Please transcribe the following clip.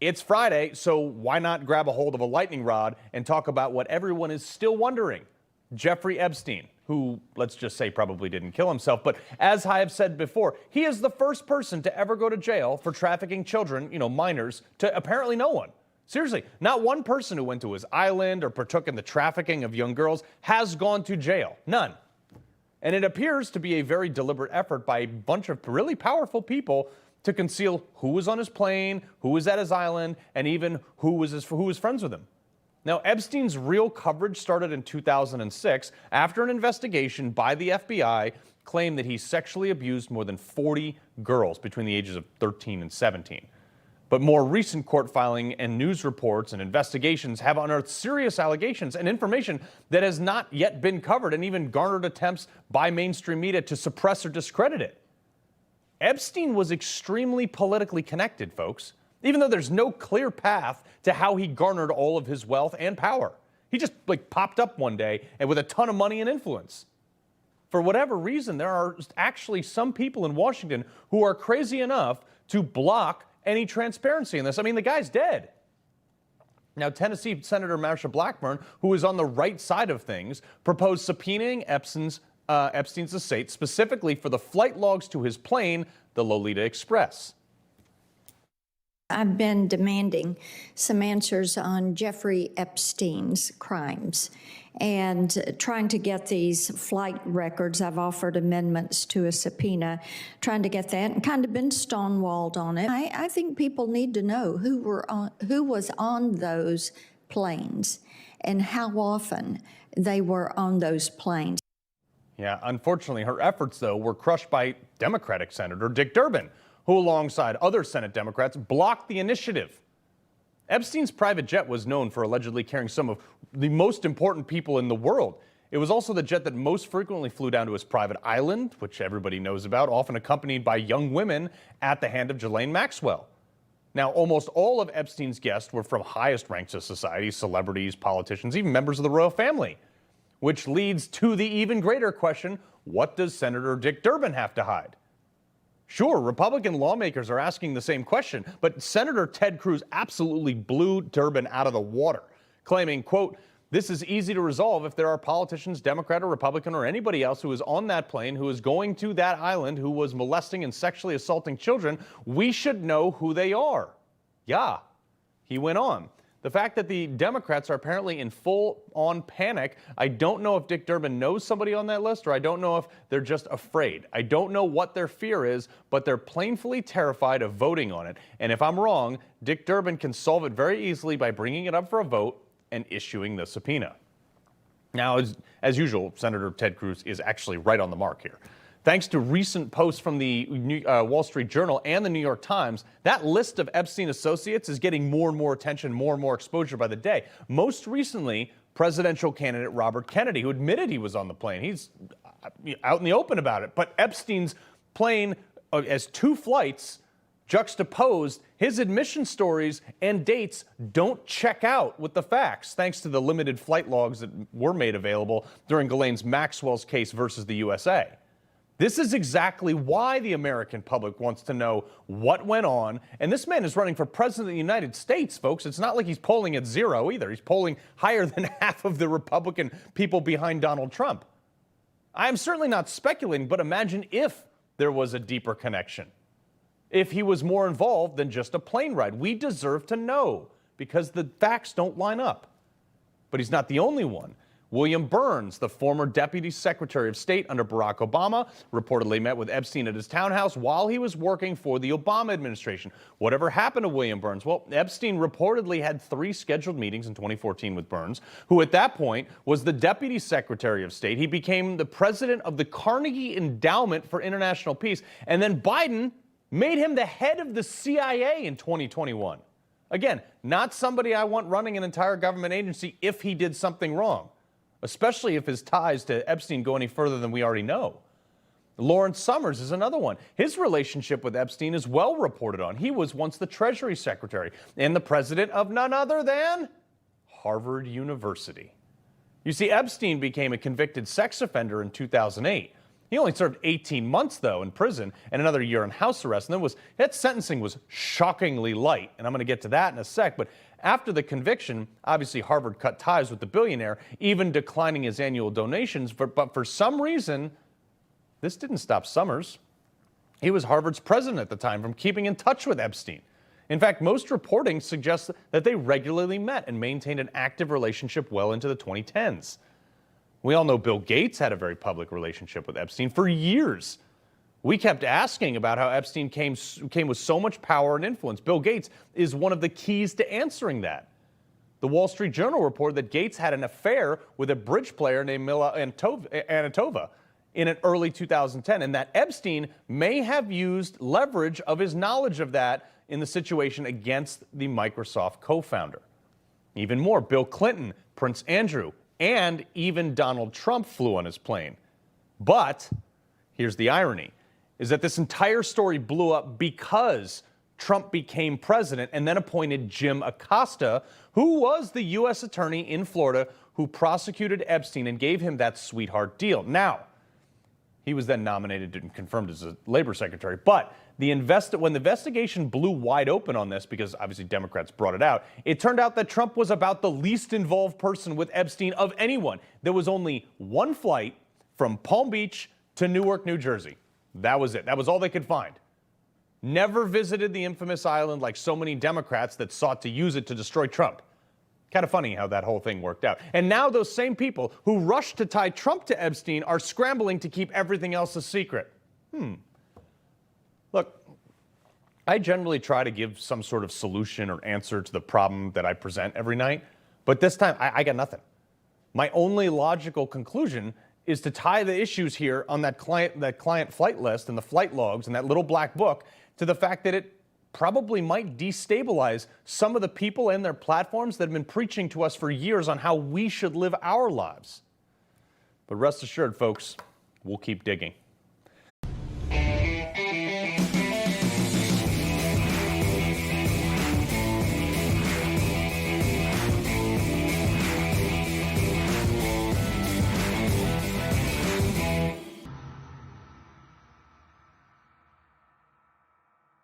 It's Friday, so why not grab a hold of a lightning rod and talk about what everyone is still wondering? Jeffrey Epstein, who, let's just say, probably didn't kill himself. But as I have said before, he is the first person to ever go to jail for trafficking children, minors, to apparently no one. Seriously, not one person who went to his island or partook in the trafficking of young girls has gone to jail. None. And it appears to be a very deliberate effort by a bunch of really powerful people to conceal who was on his plane, who was at his island, and even who was friends with him. Now, Epstein's real coverage started in 2006 after an investigation by the FBI claimed that he sexually abused more than 40 girls between the ages of 13 and 17. But more recent court filing and news reports and investigations have unearthed serious allegations and information that has not yet been covered and even garnered attempts by mainstream media to suppress or discredit it. Epstein was extremely politically connected, folks, even though there's no clear path to how he garnered all of his wealth and power. He just popped up one day and with a ton of money and influence. For whatever reason, there are actually some people in Washington who are crazy enough to block any transparency in this. I mean, the guy's dead. Now, Tennessee Senator Marsha Blackburn, who is on the right side of things, proposed subpoenaing Epstein's estate specifically for the flight logs to his plane, the Lolita Express. I've been demanding some answers on Jeffrey Epstein's crimes and trying to get these flight records. I've offered amendments to a subpoena, trying to get that, and kind of been stonewalled on it. I think people need to know who was on those planes and how often they were on those planes. Yeah, unfortunately, her efforts, though, were crushed by Democratic Senator Dick Durbin, who, alongside other Senate Democrats, blocked the initiative. Epstein's private jet was known for allegedly carrying some of the most important people in the world. It was also the jet that most frequently flew down to his private island, which everybody knows about, often accompanied by young women at the hand of Ghislaine Maxwell. Now, almost all of Epstein's guests were from highest ranks of society, celebrities, politicians, even members of the royal family. Which leads to the even greater question, what does Senator Dick Durbin have to hide? Sure, Republican lawmakers are asking the same question, but Senator Ted Cruz absolutely blew Durbin out of the water, claiming, quote, "This is easy to resolve if there are politicians, Democrat or Republican or anybody else who is on that plane, who is going to that island, who was molesting and sexually assaulting children. We should know who they are." Yeah, he went on. The fact that the Democrats are apparently in full-on panic, I don't know if Dick Durbin knows somebody on that list, or I don't know if they're just afraid. I don't know what their fear is, but they're plainly terrified of voting on it. And if I'm wrong, Dick Durbin can solve it very easily by bringing it up for a vote and issuing the subpoena. Now, as usual, Senator Ted Cruz is actually right on the mark here. Thanks to recent posts from the Wall Street Journal and the New York Times, that list of Epstein associates is getting more and more attention, more and more exposure by the day. Most recently, presidential candidate Robert Kennedy, who admitted he was on the plane. He's out in the open about it. But Epstein's plane, as two flights juxtaposed, his admission stories and dates don't check out with the facts, thanks to the limited flight logs that were made available during Ghislaine Maxwell's case versus the USA. This is exactly why the American public wants to know what went on. And this man is running for president of the United States, folks. It's not like he's polling at zero either. He's polling higher than half of the Republican people behind Donald Trump. I am certainly not speculating, but imagine if there was a deeper connection. If he was more involved than just a plane ride. We deserve to know because the facts don't line up. But he's not the only one. William Burns, the former Deputy Secretary of State under Barack Obama, reportedly met with Epstein at his townhouse while he was working for the Obama administration. Whatever happened to William Burns? Well, Epstein reportedly had 3 scheduled meetings in 2014 with Burns, who at that point was the Deputy Secretary of State. He became the president of the Carnegie Endowment for International Peace, and then Biden made him the head of the CIA in 2021. Again, not somebody I want running an entire government agency if he did something wrong, especially if his ties to Epstein go any further than we already know. Lawrence Summers is another one. His relationship with Epstein is well reported on. He was once the Treasury Secretary and the president of none other than Harvard University. You see, Epstein became a convicted sex offender in 2008. He only served 18 months, though, in prison and another year in house arrest. And that sentencing was shockingly light. And I'm going to get to that in a sec. But after the conviction, obviously Harvard cut ties with the billionaire, even declining his annual donations. But for some reason, this didn't stop Summers. He was Harvard's president at the time from keeping in touch with Epstein. In fact, most reporting suggests that they regularly met and maintained an active relationship well into the 2010s. We all know Bill Gates had a very public relationship with Epstein for years. We kept asking about how Epstein came with so much power and influence. Bill Gates is one of the keys to answering that. The Wall Street Journal reported that Gates had an affair with a bridge player named Mila Anatova in early 2010, and that Epstein may have used leverage of his knowledge of that in the situation against the Microsoft co-founder. Even more, Bill Clinton, Prince Andrew, and even Donald Trump flew on his plane. But here's the irony, is that this entire story blew up because Trump became president and then appointed Jim Acosta, who was the U.S. attorney in Florida who prosecuted Epstein and gave him that sweetheart deal. Now, he was then nominated and confirmed as a labor secretary. But when the investigation blew wide open on this, because obviously Democrats brought it out, it turned out that Trump was about the least involved person with Epstein of anyone. There was only one flight from Palm Beach to Newark, New Jersey. That was it. That was all they could find. Never visited the infamous island like so many Democrats that sought to use it to destroy Trump. Kind of funny how that whole thing worked out. And now those same people who rushed to tie Trump to Epstein are scrambling to keep everything else a secret. Look, I generally try to give some sort of solution or answer to the problem that I present every night, but this time I got nothing. My only logical conclusion is to tie the issues here on that client flight list and the flight logs and that little black book to the fact that it probably might destabilize some of the people and their platforms that have been preaching to us for years on how we should live our lives. But rest assured, folks, we'll keep digging.